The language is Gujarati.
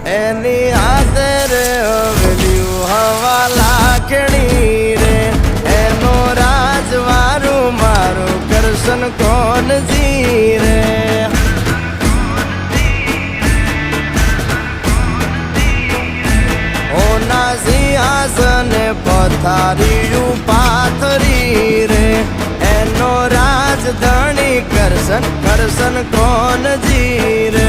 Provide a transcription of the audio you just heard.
એની હાથે રે હવેલ્યું હવા લાખણી રે એનો રાજવારું મારું કરશન કોણ જી રે ઓના સિંહાસને પથારીયું પાથરી રે એનો રાજધણી કરશન કરશન કોણ જી રે